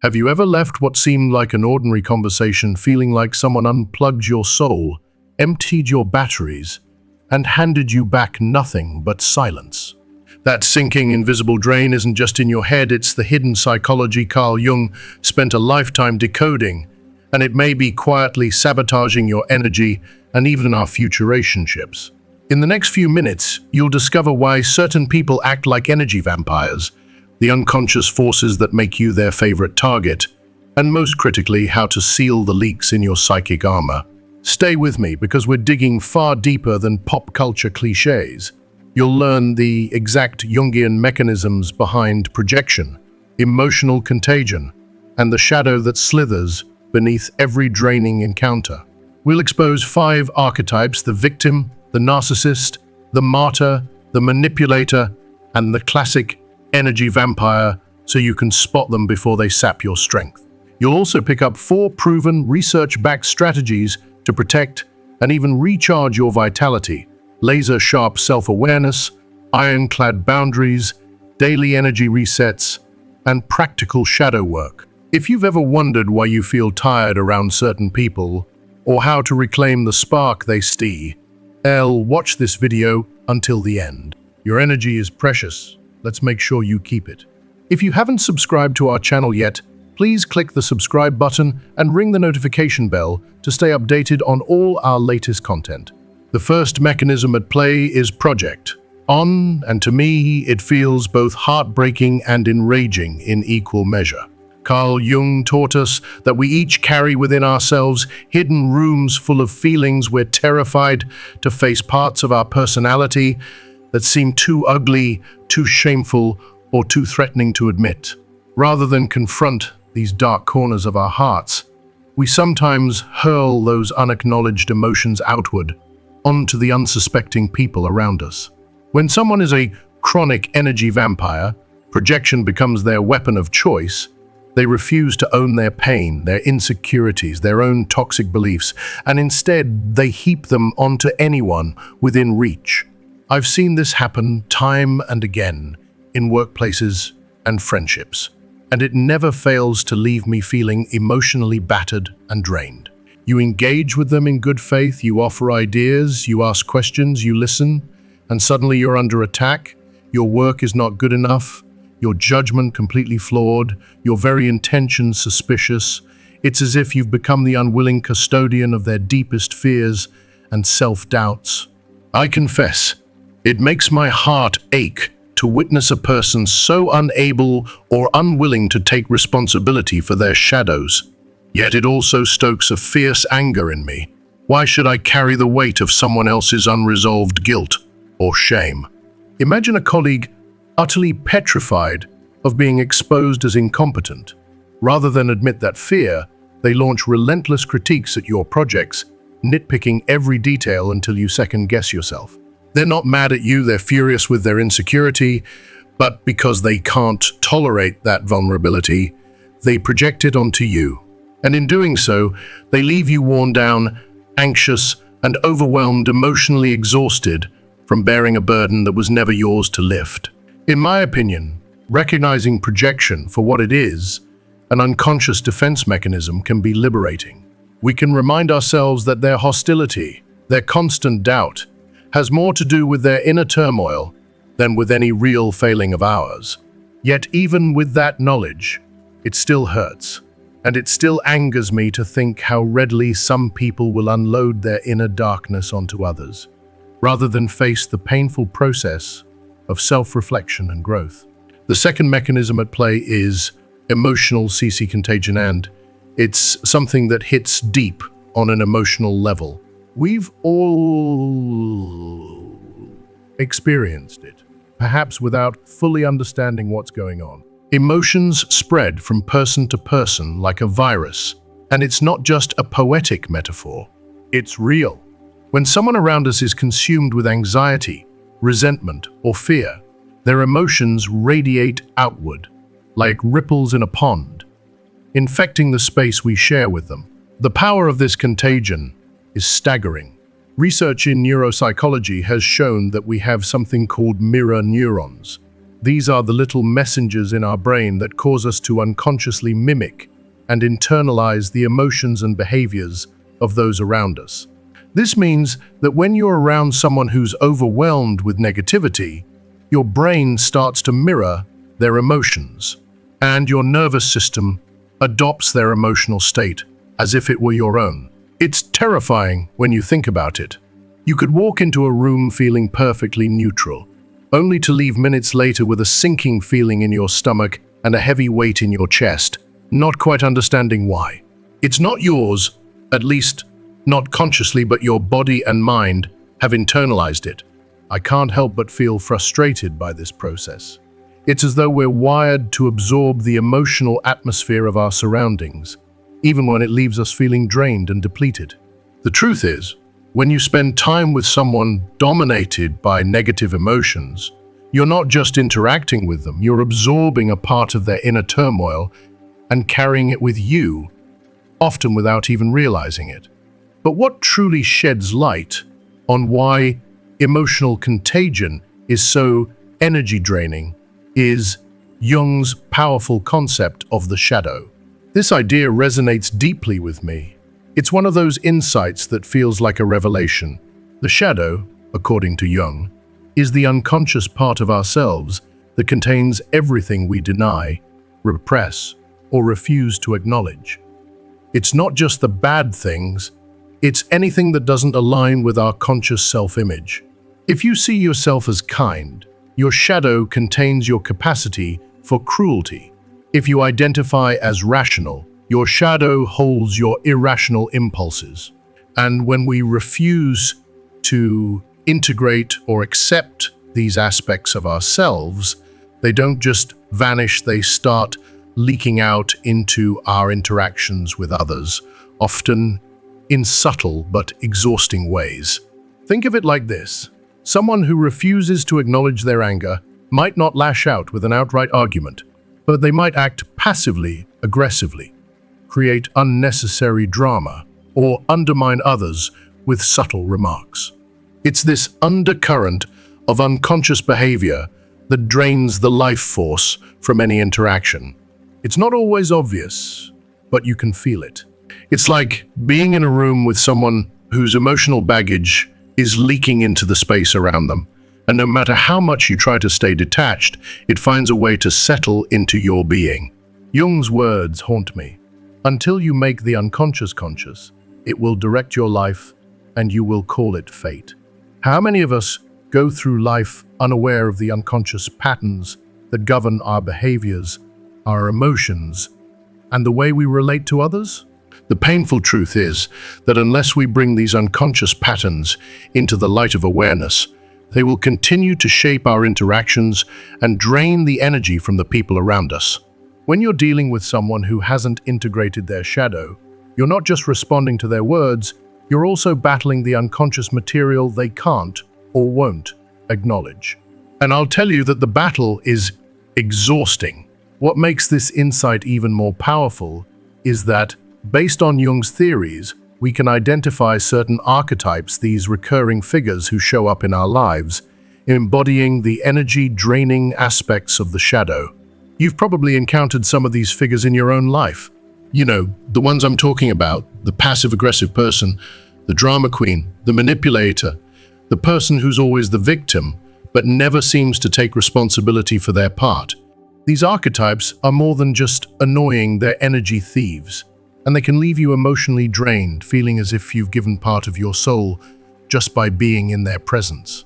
Have you ever left what seemed like an ordinary conversation feeling like someone unplugged your soul, emptied your batteries, and handed you back nothing but silence? That sinking, invisible drain isn't just in your head, it's the hidden psychology Carl Jung spent a lifetime decoding, and it may be quietly sabotaging your energy and even our future relationships. In the next few minutes, you'll discover why certain people act like energy vampires, the unconscious forces that make you their favorite target, and most critically, how to seal the leaks in your psychic armor. Stay with me because we're digging far deeper than pop culture cliches. You'll learn the exact Jungian mechanisms behind projection, emotional contagion, and the shadow that slithers beneath every draining encounter. We'll expose 5 archetypes: the victim, the narcissist, the martyr, the manipulator, and the classic energy vampire, so you can spot them before they sap your strength. You'll also pick up 4 proven, research-backed strategies to protect and even recharge your vitality: laser-sharp self-awareness, ironclad boundaries, daily energy resets, and practical shadow work. If you've ever wondered why you feel tired around certain people, or how to reclaim the spark they steal, watch this video until the end. Your energy is precious. Let's make sure you keep it. If you haven't subscribed to our channel yet, please click the subscribe button and ring the notification bell to stay updated on all our latest content. The first mechanism at play is project. And to me, it feels both heartbreaking and enraging in equal measure. Carl Jung taught us that we each carry within ourselves hidden rooms full of feelings we're terrified to face, parts of our personality that seem too ugly, too shameful, or too threatening to admit. Rather than confront these dark corners of our hearts, we sometimes hurl those unacknowledged emotions outward onto the unsuspecting people around us. When someone is a chronic energy vampire, projection becomes their weapon of choice. They refuse to own their pain, their insecurities, their own toxic beliefs, and instead they heap them onto anyone within reach. I've seen this happen time and again in workplaces and friendships, and it never fails to leave me feeling emotionally battered and drained. You engage with them in good faith, you offer ideas, you ask questions, you listen, and suddenly you're under attack. Your work is not good enough, your judgment completely flawed, your very intentions suspicious. It's as if you've become the unwilling custodian of their deepest fears and self-doubts. I confess, it makes my heart ache to witness a person so unable or unwilling to take responsibility for their shadows. Yet it also stokes a fierce anger in me. Why should I carry the weight of someone else's unresolved guilt or shame? Imagine a colleague utterly petrified of being exposed as incompetent. Rather than admit that fear, they launch relentless critiques at your projects, nitpicking every detail until you second-guess yourself. They're not mad at you, they're furious with their insecurity, but because they can't tolerate that vulnerability, they project it onto you. And in doing so, they leave you worn down, anxious, and overwhelmed, emotionally exhausted from bearing a burden that was never yours to lift. In my opinion, recognizing projection for what it is, an unconscious defense mechanism, can be liberating. We can remind ourselves that their hostility, their constant doubt, has more to do with their inner turmoil than with any real failing of ours. Yet even with that knowledge, it still hurts. And it still angers me to think how readily some people will unload their inner darkness onto others, rather than face the painful process of self-reflection and growth. The second mechanism at play is emotional CC contagion, and it's something that hits deep on an emotional level. We've all experienced it, perhaps without fully understanding what's going on. Emotions spread from person to person like a virus, and it's not just a poetic metaphor, it's real. When someone around us is consumed with anxiety, resentment, or fear, their emotions radiate outward, like ripples in a pond, infecting the space we share with them. The power of this contagion is staggering. Research in neuropsychology has shown that we have something called mirror neurons. These are the little messengers in our brain that cause us to unconsciously mimic and internalize the emotions and behaviors of those around us. This means that when you're around someone who's overwhelmed with negativity, your brain starts to mirror their emotions, and your nervous system adopts their emotional state as if it were your own. It's terrifying when you think about it. You could walk into a room feeling perfectly neutral, only to leave minutes later with a sinking feeling in your stomach and a heavy weight in your chest, not quite understanding why. It's not yours, at least not consciously, but your body and mind have internalized it. I can't help but feel frustrated by this process. It's as though we're wired to absorb the emotional atmosphere of our surroundings, even when it leaves us feeling drained and depleted. The truth is, when you spend time with someone dominated by negative emotions, you're not just interacting with them, you're absorbing a part of their inner turmoil and carrying it with you, often without even realizing it. But what truly sheds light on why emotional contagion is so energy draining is Jung's powerful concept of the shadow. This idea resonates deeply with me. It's one of those insights that feels like a revelation. The shadow, according to Jung, is the unconscious part of ourselves that contains everything we deny, repress, or refuse to acknowledge. It's not just the bad things, it's anything that doesn't align with our conscious self-image. If you see yourself as kind, your shadow contains your capacity for cruelty. If you identify as rational, your shadow holds your irrational impulses. And when we refuse to integrate or accept these aspects of ourselves, they don't just vanish, they start leaking out into our interactions with others, often in subtle but exhausting ways. Think of it like this. Someone who refuses to acknowledge their anger might not lash out with an outright argument, but they might act passively, aggressively, create unnecessary drama, or undermine others with subtle remarks. It's this undercurrent of unconscious behavior that drains the life force from any interaction. It's not always obvious, but you can feel it. It's like being in a room with someone whose emotional baggage is leaking into the space around them, and no matter how much you try to stay detached, it finds a way to settle into your being. Jung's words haunt me. Until you make the unconscious conscious, it will direct your life, and you will call it fate. How many of us go through life unaware of the unconscious patterns that govern our behaviors, our emotions, and the way we relate to others? The painful truth is that unless we bring these unconscious patterns into the light of awareness, they will continue to shape our interactions and drain the energy from the people around us. When you're dealing with someone who hasn't integrated their shadow, you're not just responding to their words, you're also battling the unconscious material they can't or won't acknowledge. And I'll tell you that the battle is exhausting. What makes this insight even more powerful is that, based on Jung's theories, we can identify certain archetypes, these recurring figures who show up in our lives, embodying the energy-draining aspects of the shadow. You've probably encountered some of these figures in your own life. You know, the ones I'm talking about, the passive-aggressive person, the drama queen, the manipulator, the person who's always the victim, but never seems to take responsibility for their part. These archetypes are more than just annoying, they're energy thieves, and they can leave you emotionally drained, feeling as if you've given part of your soul just by being in their presence.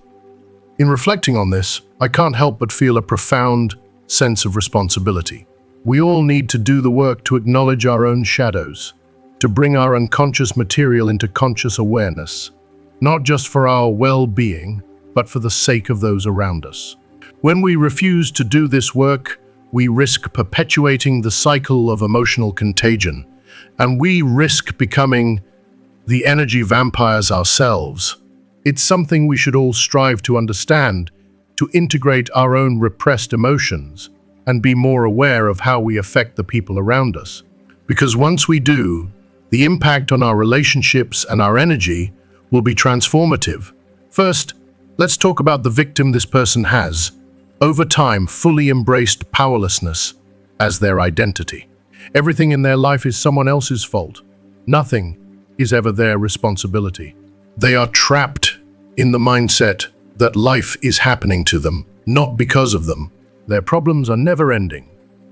In reflecting on this, I can't help but feel a profound sense of responsibility. We all need to do the work to acknowledge our own shadows, to bring our unconscious material into conscious awareness, not just for our well-being, but for the sake of those around us. When we refuse to do this work, we risk perpetuating the cycle of emotional contagion, and we risk becoming the energy vampires ourselves. It's something we should all strive to understand, to integrate our own repressed emotions and be more aware of how we affect the people around us. Because once we do, the impact on our relationships and our energy will be transformative. First, let's talk about the victim this person has. over time fully embraced powerlessness as their identity. Everything in their life is someone else's fault. Nothing is ever their responsibility. They are trapped in the mindset that life is happening to them, not because of them. Their problems are never ending,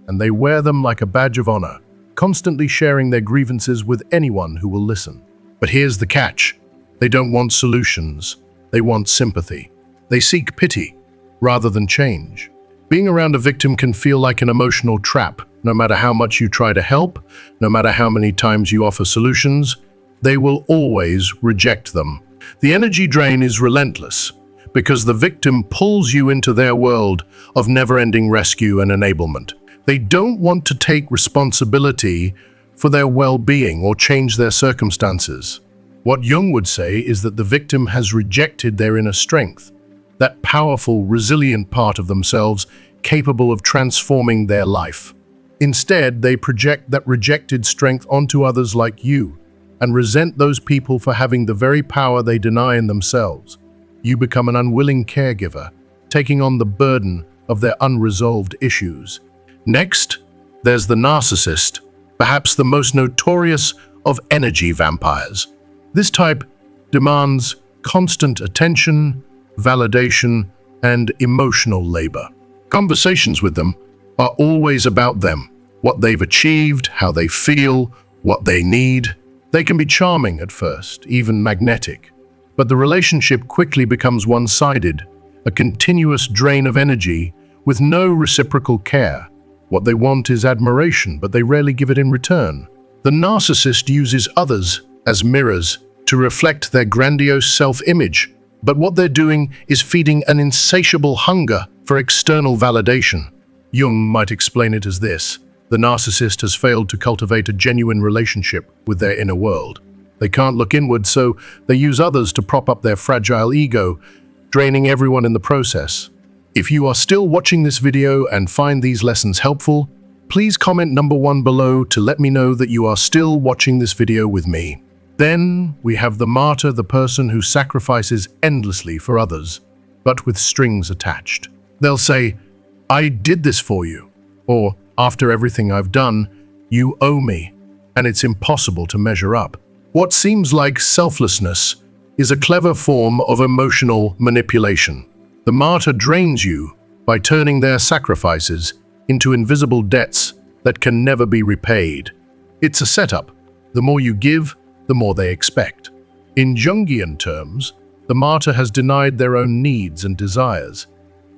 and they wear them like a badge of honor, constantly sharing their grievances with anyone who will listen. But here's the catch. They don't want solutions. They want sympathy. They seek pity rather than change. Being around a victim can feel like an emotional trap. No matter how much you try to help, no matter how many times you offer solutions, they will always reject them. The energy drain is relentless because the victim pulls you into their world of never-ending rescue and enablement. They don't want to take responsibility for their well-being or change their circumstances. What Jung would say is that the victim has rejected their inner strength, that powerful, resilient part of themselves capable of transforming their life. Instead, they project that rejected strength onto others like you and resent those people for having the very power they deny in themselves. You become an unwilling caregiver, taking on the burden of their unresolved issues. Next, there's the narcissist, perhaps the most notorious of energy vampires. This type demands constant attention, validation, and emotional labor. Conversations with them are always about them, what they've achieved, how they feel, what they need. They can be charming at first, even magnetic, but the relationship quickly becomes one-sided, a continuous drain of energy with no reciprocal care. What they want is admiration, but they rarely give it in return. The narcissist uses others as mirrors to reflect their grandiose self-image, but what they're doing is feeding an insatiable hunger for external validation. Jung might explain it as this: the narcissist has failed to cultivate a genuine relationship with their inner world. They can't look inward, so they use others to prop up their fragile ego, draining everyone in the process. If you are still watching this video and find these lessons helpful, please comment number 1 below to let me know that you are still watching this video with me. Then we have the martyr, the person who sacrifices endlessly for others, but with strings attached. They'll say, "I did this for you," or "After everything I've done, you owe me," and it's impossible to measure up. What seems like selflessness is a clever form of emotional manipulation. The martyr drains you by turning their sacrifices into invisible debts that can never be repaid. It's a setup. The more you give, the more they expect. In Jungian terms, the martyr has denied their own needs and desires,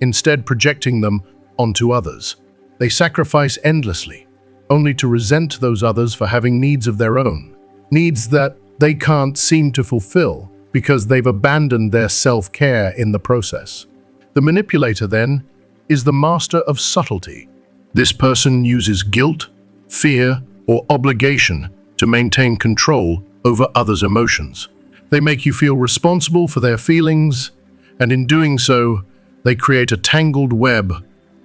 instead projecting them onto others. They sacrifice endlessly, only to resent those others for having needs of their own, needs that they can't seem to fulfill because they've abandoned their self-care in the process. The manipulator, then, is the master of subtlety. This person uses guilt, fear, or obligation to maintain control over others' emotions. They make you feel responsible for their feelings, and in doing so, they create a tangled web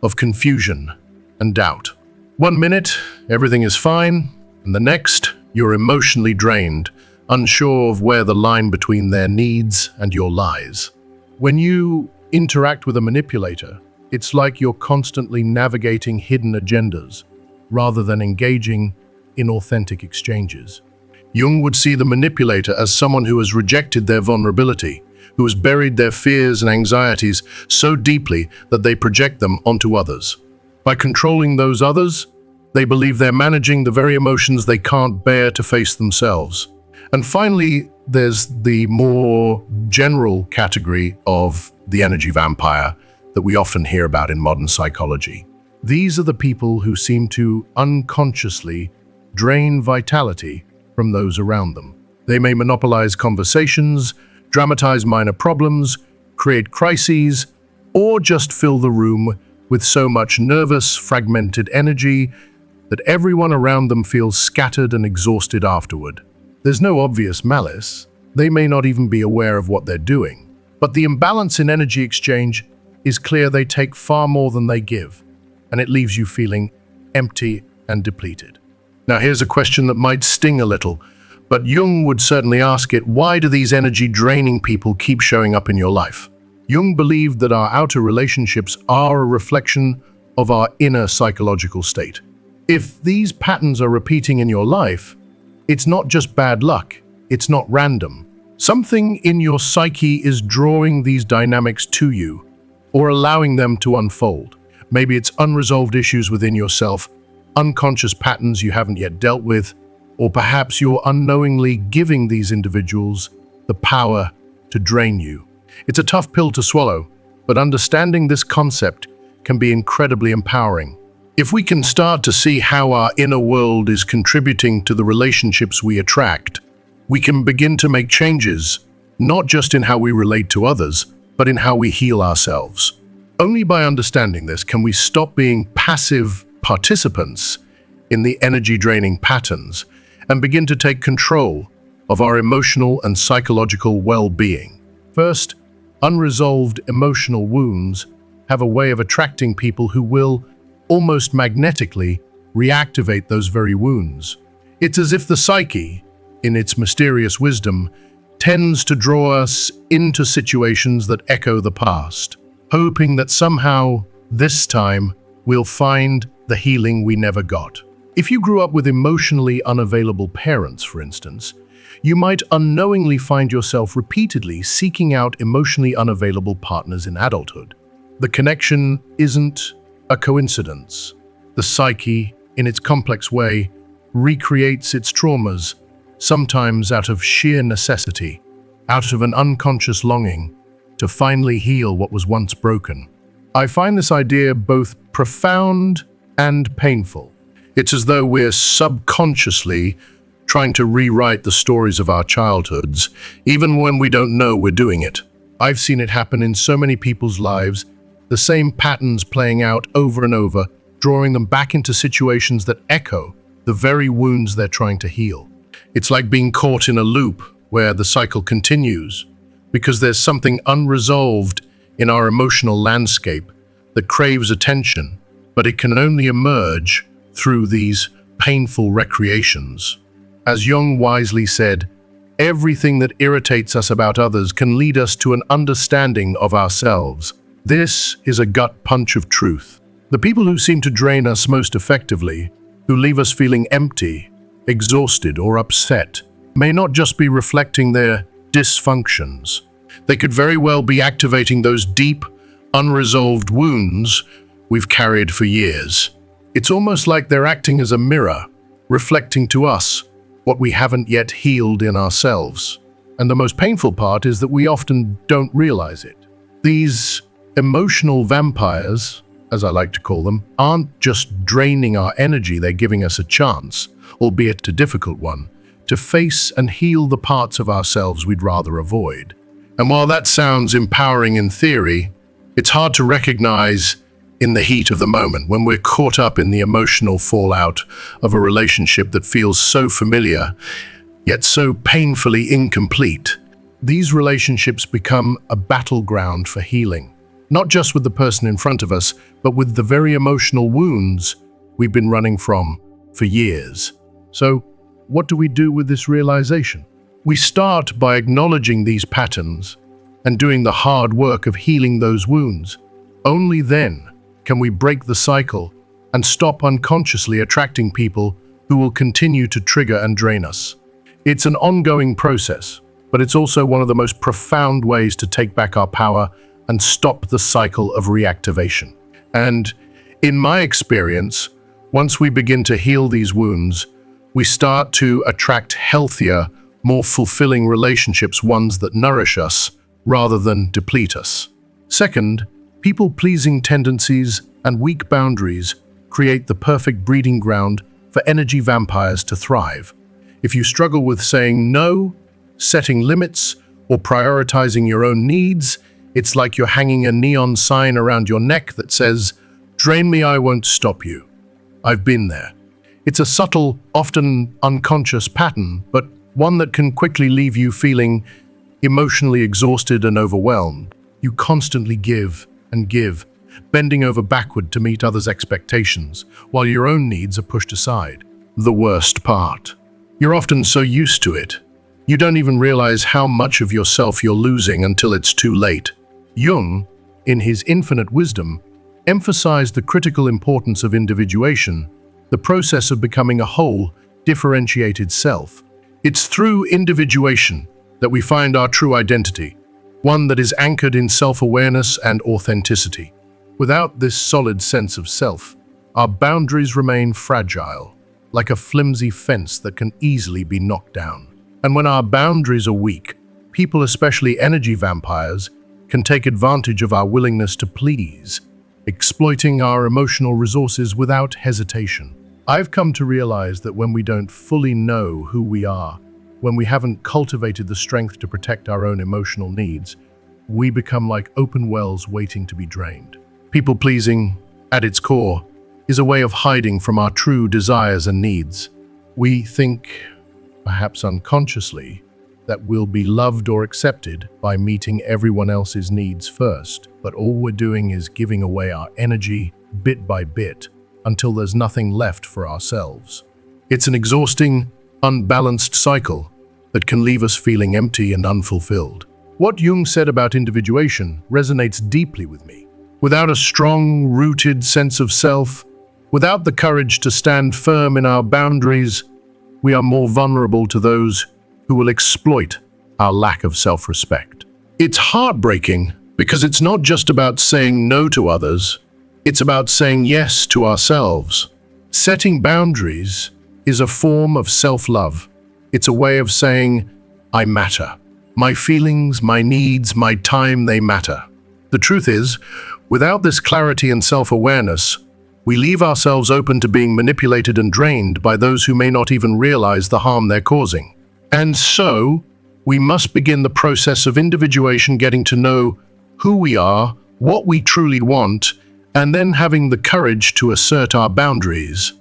of confusion and doubt. 1 minute, everything is fine, and the next, you're emotionally drained, unsure of where the line between their needs and your lies. When you interact with a manipulator, it's like you're constantly navigating hidden agendas, rather than engaging in authentic exchanges. Jung would see the manipulator as someone who has rejected their vulnerability, who has buried their fears and anxieties so deeply that they project them onto others. By controlling those others, they believe they're managing the very emotions they can't bear to face themselves. And finally, there's the more general category of the energy vampire that we often hear about in modern psychology. These are the people who seem to unconsciously drain vitality from those around them. They may monopolize conversations, dramatize minor problems, create crises, or just fill the room with so much nervous, fragmented energy that everyone around them feels scattered and exhausted afterward. There's no obvious malice. They may not even be aware of what they're doing. But the imbalance in energy exchange is clear. They take far more than they give, and it leaves you feeling empty and depleted. Now, here's a question that might sting a little, but Jung would certainly ask it: why do these energy-draining people keep showing up in your life? Jung believed that our outer relationships are a reflection of our inner psychological state. If these patterns are repeating in your life, it's not just bad luck, it's not random. Something in your psyche is drawing these dynamics to you or allowing them to unfold. Maybe it's unresolved issues within yourself, unconscious patterns you haven't yet dealt with, or perhaps you're unknowingly giving these individuals the power to drain you. It's a tough pill to swallow, but understanding this concept can be incredibly empowering. If we can start to see how our inner world is contributing to the relationships we attract, we can begin to make changes, not just in how we relate to others, but in how we heal ourselves. Only by understanding this can we stop being passive participants in the energy-draining patterns and begin to take control of our emotional and psychological well-being. First, unresolved emotional wounds have a way of attracting people who will, almost magnetically, reactivate those very wounds. It's as if the psyche, in its mysterious wisdom, tends to draw us into situations that echo the past, hoping that somehow, this time, we'll find the healing we never got. If you grew up with emotionally unavailable parents, for instance, you might unknowingly find yourself repeatedly seeking out emotionally unavailable partners in adulthood. The connection isn't a coincidence. The psyche, in its complex way, recreates its traumas, sometimes out of sheer necessity, out of an unconscious longing to finally heal what was once broken. I find this idea both profound and painful. It's as though we're subconsciously trying to rewrite the stories of our childhoods, even when we don't know we're doing it. I've seen it happen in so many people's lives, the same patterns playing out over and over, drawing them back into situations that echo the very wounds they're trying to heal. It's like being caught in a loop where the cycle continues, because there's something unresolved in our emotional landscape that craves attention, but it can only emerge through these painful recreations. As Jung wisely said, everything that irritates us about others can lead us to an understanding of ourselves. This is a gut punch of truth. The people who seem to drain us most effectively, who leave us feeling empty, exhausted, or upset, may not just be reflecting their dysfunctions. They could very well be activating those deep, unresolved wounds we've carried for years. It's almost like they're acting as a mirror, reflecting to us what we haven't yet healed in ourselves. And the most painful part is that we often don't realize it. These emotional vampires, as I like to call them, aren't just draining our energy, they're giving us a chance, albeit a difficult one, to face and heal the parts of ourselves we'd rather avoid. And while that sounds empowering in theory, it's hard to recognize in the heat of the moment when we're caught up in the emotional fallout of a relationship that feels so familiar, yet so painfully incomplete. These relationships become a battleground for healing, not just with the person in front of us, but with the very emotional wounds we've been running from for years. So, what do we do with this realization? We start by acknowledging these patterns and doing the hard work of healing those wounds. Only then can we break the cycle and stop unconsciously attracting people who will continue to trigger and drain us. It's an ongoing process, but it's also one of the most profound ways to take back our power and stop the cycle of reactivation. And in my experience, once we begin to heal these wounds, we start to attract healthier, more fulfilling relationships, ones that nourish us rather than deplete us. Second, people-pleasing tendencies and weak boundaries create the perfect breeding ground for energy vampires to thrive. If you struggle with saying no, setting limits, or prioritizing your own needs, it's like you're hanging a neon sign around your neck that says, "Drain me, I won't stop you." I've been there. It's a subtle, often unconscious pattern, but one that can quickly leave you feeling emotionally exhausted and overwhelmed. You constantly give and give, bending over backward to meet others' expectations, while your own needs are pushed aside. The worst part. You're often so used to it, you don't even realize how much of yourself you're losing until it's too late. Jung, in his infinite wisdom, emphasized the critical importance of individuation, the process of becoming a whole, differentiated self. It's through individuation that we find our true identity, one that is anchored in self-awareness and authenticity. Without this solid sense of self, our boundaries remain fragile, like a flimsy fence that can easily be knocked down. And when our boundaries are weak, people, especially energy vampires, can take advantage of our willingness to please, exploiting our emotional resources without hesitation. I've come to realize that when we don't fully know who we are, when we haven't cultivated the strength to protect our own emotional needs, we become like open wells waiting to be drained. People-pleasing, at its core, is a way of hiding from our true desires and needs. We think, perhaps unconsciously, that we'll be loved or accepted by meeting everyone else's needs first, but all we're doing is giving away our energy bit by bit until there's nothing left for ourselves. It's an exhausting, unbalanced cycle that can leave us feeling empty and unfulfilled. What Jung said about individuation resonates deeply with me. Without a strong, rooted sense of self, without the courage to stand firm in our boundaries, we are more vulnerable to those who will exploit our lack of self-respect. It's heartbreaking because it's not just about saying no to others, it's about saying yes to ourselves. Setting boundaries is a form of self-love. It's a way of saying, I matter. My feelings, my needs, my time, they matter. The truth is, without this clarity and self-awareness, we leave ourselves open to being manipulated and drained by those who may not even realize the harm they're causing. And so, we must begin the process of individuation, getting to know who we are, what we truly want, and then having the courage to assert our boundaries.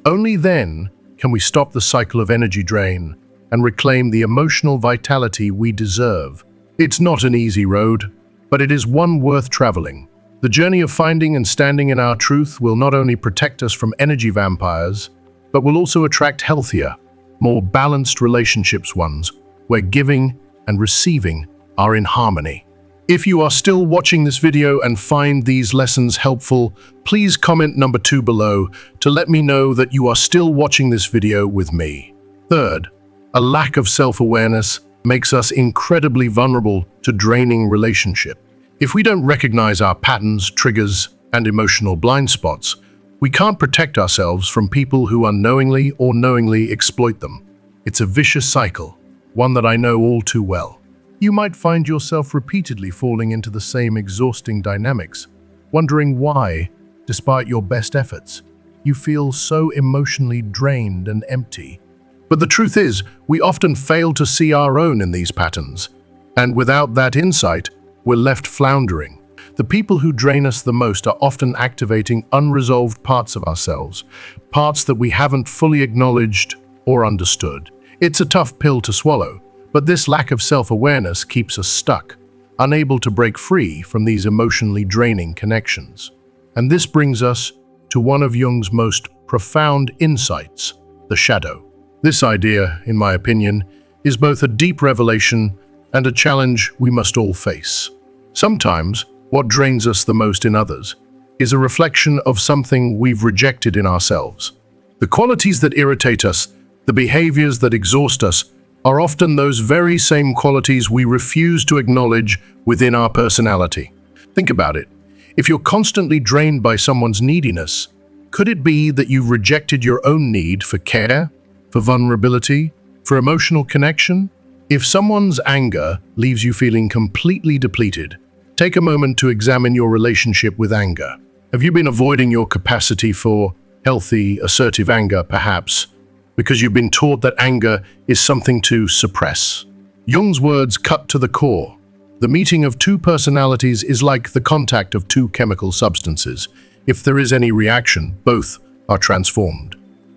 Only then can we stop the cycle of energy drain and reclaim the emotional vitality we deserve. It's not an easy road, but it is one worth traveling. The journey of finding and standing in our truth will not only protect us from energy vampires, but will also attract healthier, more balanced relationships, ones where giving and receiving are in harmony. If you are still watching this video and find these lessons helpful, please comment number 2 below to let me know that you are still watching this video with me. Third, a lack of self-awareness makes us incredibly vulnerable to draining relationships. If we don't recognize our patterns, triggers, and emotional blind spots, we can't protect ourselves from people who unknowingly or knowingly exploit them. It's a vicious cycle, one that I know all too well. You might find yourself repeatedly falling into the same exhausting dynamics, wondering why, despite your best efforts, you feel so emotionally drained and empty. But the truth is, we often fail to see our own in these patterns, and without that insight, we're left floundering. The people who drain us the most are often activating unresolved parts of ourselves, parts that we haven't fully acknowledged or understood. It's a tough pill to swallow, but this lack of self-awareness keeps us stuck, unable to break free from these emotionally draining connections. And this brings us to one of Jung's most profound insights, the shadow. This idea, in my opinion, is both a deep revelation and a challenge we must all face. Sometimes, what drains us the most in others is a reflection of something we've rejected in ourselves. The qualities that irritate us, the behaviors that exhaust us, are often those very same qualities we refuse to acknowledge within our personality. Think about it. If you're constantly drained by someone's neediness, could it be that you've rejected your own need for care, for vulnerability, for emotional connection? If someone's anger leaves you feeling completely depleted, take a moment to examine your relationship with anger. Have you been avoiding your capacity for healthy, assertive anger, perhaps, because you've been taught that anger is something to suppress? Jung's words cut to the core. The meeting of two personalities is like the contact of two chemical substances. If there is any reaction, both are transformed.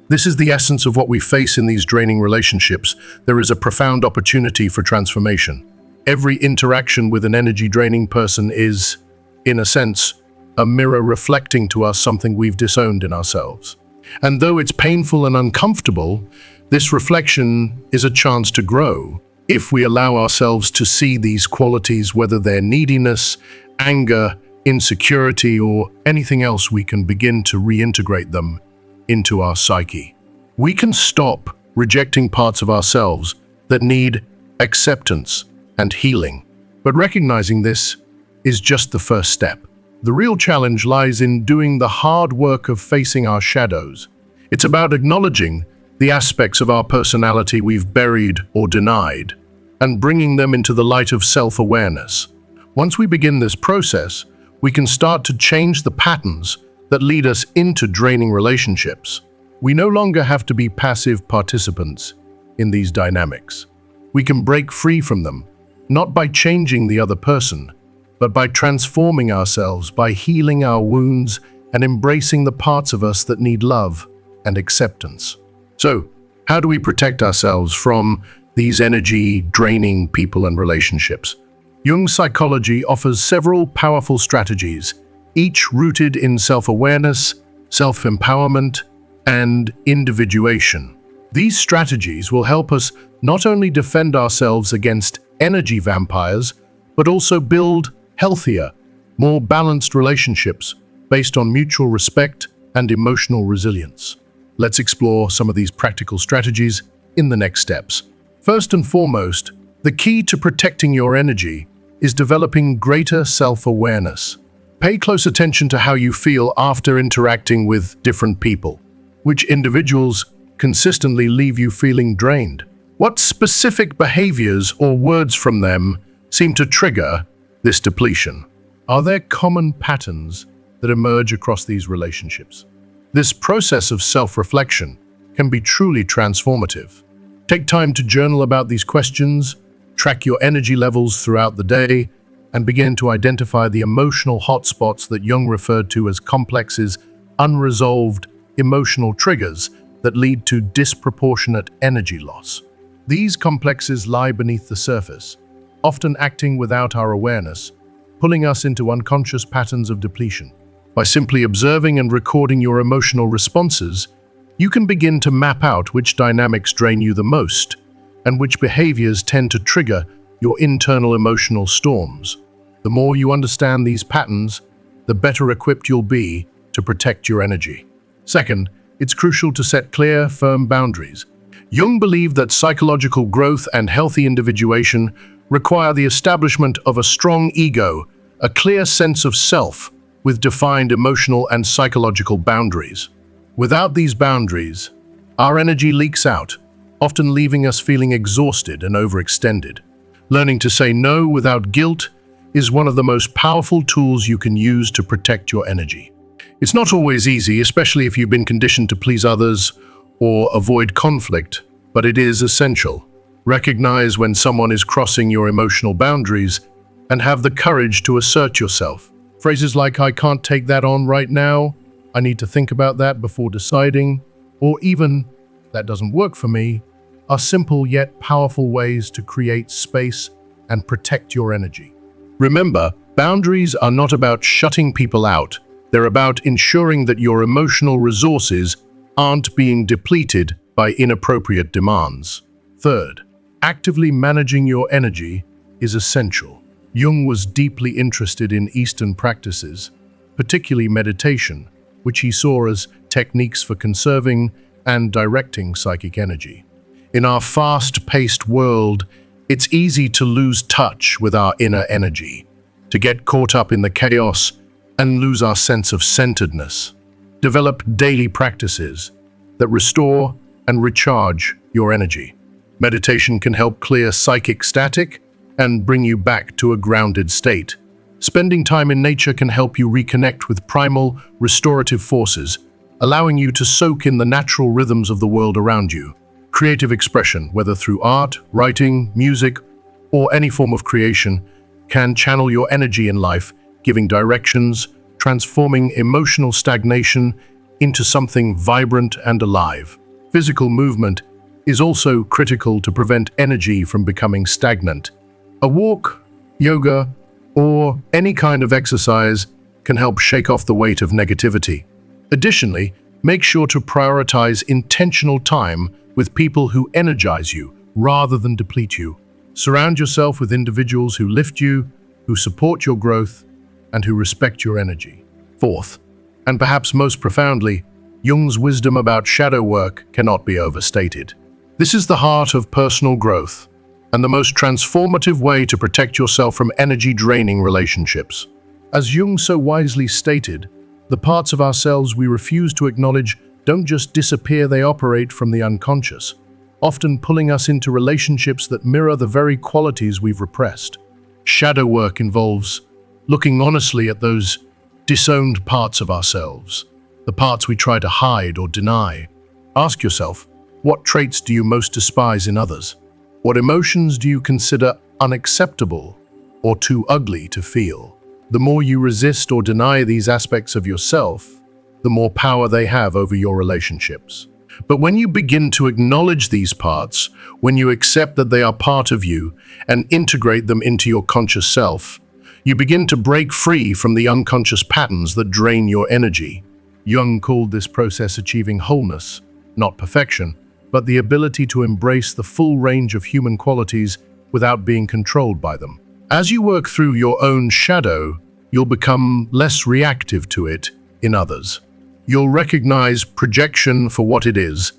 This is the essence of what we face in these draining relationships. There is a profound opportunity for transformation. Every interaction with an energy-draining person is, in a sense, a mirror reflecting to us something we've disowned in ourselves. And though it's painful and uncomfortable, this reflection is a chance to grow, If we allow ourselves to see these qualities, whether they're neediness, anger, insecurity, or anything else, we can begin to reintegrate them into our psyche. We can stop rejecting parts of ourselves that need acceptance and healing. But recognizing this is just the first step. The real challenge lies in doing the hard work of facing our shadows. It's about acknowledging the aspects of our personality we've buried or denied, and bringing them into the light of self-awareness. Once we begin this process, we can start to change the patterns that lead us into draining relationships. We no longer have to be passive participants in these dynamics. We can break free from them, not by changing the other person, but by transforming ourselves, by healing our wounds and embracing the parts of us that need love and acceptance. So, how do we protect ourselves from these energy-draining people and relationships? Jung's psychology offers several powerful strategies, each rooted in self-awareness, self-empowerment, and individuation. These strategies will help us not only defend ourselves against energy vampires, but also build healthier, more balanced relationships based on mutual respect and emotional resilience. Let's explore some of these practical strategies in the next steps. First and foremost, the key to protecting your energy is developing greater self-awareness. Pay close attention to how you feel after interacting with different people. Which individuals consistently leave you feeling drained? What specific behaviors or words from them seem to trigger this depletion? Are there common patterns that emerge across these relationships? This process of self-reflection can be truly transformative. Take time to journal about these questions, track your energy levels throughout the day, and begin to identify the emotional hotspots that Jung referred to as complexes, unresolved emotional triggers that lead to disproportionate energy loss. These complexes lie beneath the surface, often acting without our awareness, pulling us into unconscious patterns of depletion. By simply observing and recording your emotional responses, you can begin to map out which dynamics drain you the most and which behaviors tend to trigger your internal emotional storms. The more you understand these patterns, the better equipped you'll be to protect your energy. Second, it's crucial to set clear, firm boundaries. Jung believed that psychological growth and healthy individuation require the establishment of a strong ego, a clear sense of self, with defined emotional and psychological boundaries. Without these boundaries, our energy leaks out, often leaving us feeling exhausted and overextended. Learning to say no without guilt is one of the most powerful tools you can use to protect your energy. It's not always easy, especially if you've been conditioned to please others or avoid conflict, but it is essential. Recognize when someone is crossing your emotional boundaries and have the courage to assert yourself. Phrases like, "I can't take that on right now," "I need to think about that before deciding," or even, "that doesn't work for me," are simple yet powerful ways to create space and protect your energy. Remember, boundaries are not about shutting people out. They're about ensuring that your emotional resources aren't being depleted by inappropriate demands. Third, actively managing your energy is essential. Jung was deeply interested in Eastern practices, particularly meditation, which he saw as techniques for conserving and directing psychic energy. In our fast-paced world, it's easy to lose touch with our inner energy, to get caught up in the chaos and lose our sense of centeredness. Develop daily practices that restore and recharge your energy. Meditation can help clear psychic static and bring you back to a grounded state. Spending time in nature can help you reconnect with primal, restorative forces, allowing you to soak in the natural rhythms of the world around you. Creative expression, whether through art, writing, music, or any form of creation, can channel your energy in life, giving directions, transforming emotional stagnation into something vibrant and alive. Physical movement is also critical to prevent energy from becoming stagnant. A walk, yoga, or any kind of exercise can help shake off the weight of negativity. Additionally, make sure to prioritize intentional time with people who energize you rather than deplete you. Surround yourself with individuals who lift you, who support your growth, and who respect your energy. Fourth, and perhaps most profoundly, Jung's wisdom about shadow work cannot be overstated. This is the heart of personal growth and the most transformative way to protect yourself from energy-draining relationships. As Jung so wisely stated, the parts of ourselves we refuse to acknowledge don't just disappear, they operate from the unconscious, often pulling us into relationships that mirror the very qualities we've repressed. Shadow work involves looking honestly at those disowned parts of ourselves, the parts we try to hide or deny. Ask yourself, what traits do you most despise in others? What emotions do you consider unacceptable or too ugly to feel? The more you resist or deny these aspects of yourself, the more power they have over your relationships. But when you begin to acknowledge these parts, when you accept that they are part of you and integrate them into your conscious self, you begin to break free from the unconscious patterns that drain your energy. Jung called this process achieving wholeness, not perfection, but the ability to embrace the full range of human qualities without being controlled by them. As you work through your own shadow, you'll become less reactive to it in others. You'll recognize projection for what it is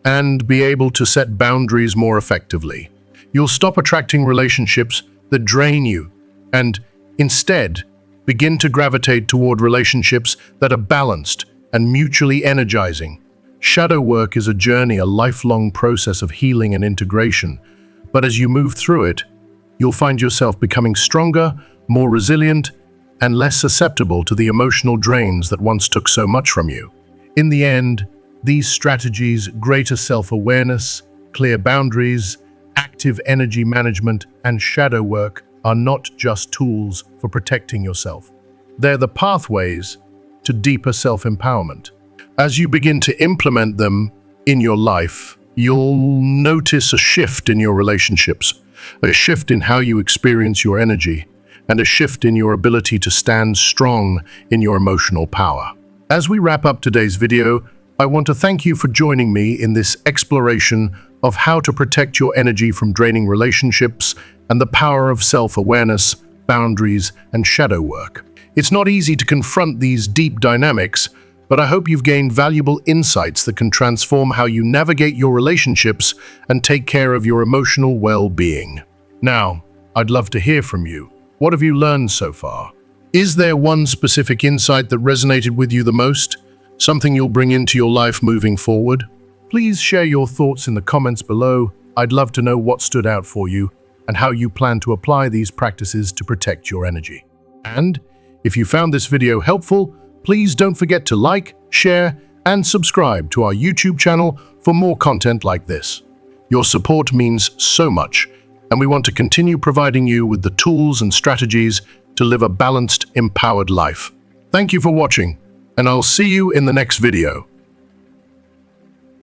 and be able to set boundaries more effectively. You'll stop attracting relationships that drain you and instead begin to gravitate toward relationships that are balanced and mutually energizing. Shadow work is a journey, a lifelong process of healing and integration. But as you move through it, you'll find yourself becoming stronger, more resilient, and less susceptible to the emotional drains that once took so much from you. In the end, these strategies, greater self-awareness, clear boundaries, active energy management, and shadow work are not just tools for protecting yourself. They're the pathways to deeper self-empowerment. As you begin to implement them in your life, you'll notice a shift in your relationships, a shift in how you experience your energy, and a shift in your ability to stand strong in your emotional power. As we wrap up today's video, I want to thank you for joining me in this exploration of how to protect your energy from draining relationships and the power of self-awareness, boundaries, and shadow work. It's not easy to confront these deep dynamics, but I hope you've gained valuable insights that can transform how you navigate your relationships and take care of your emotional well-being. Now, I'd love to hear from you. What have you learned so far? Is there one specific insight that resonated with you the most? Something you'll bring into your life moving forward? Please share your thoughts in the comments below. I'd love to know what stood out for you and how you plan to apply these practices to protect your energy. And if you found this video helpful, please don't forget to like, share, and subscribe to our YouTube channel for more content like this. Your support means so much, and we want to continue providing you with the tools and strategies to live a balanced, empowered life. Thank you for watching, and I'll see you in the next video.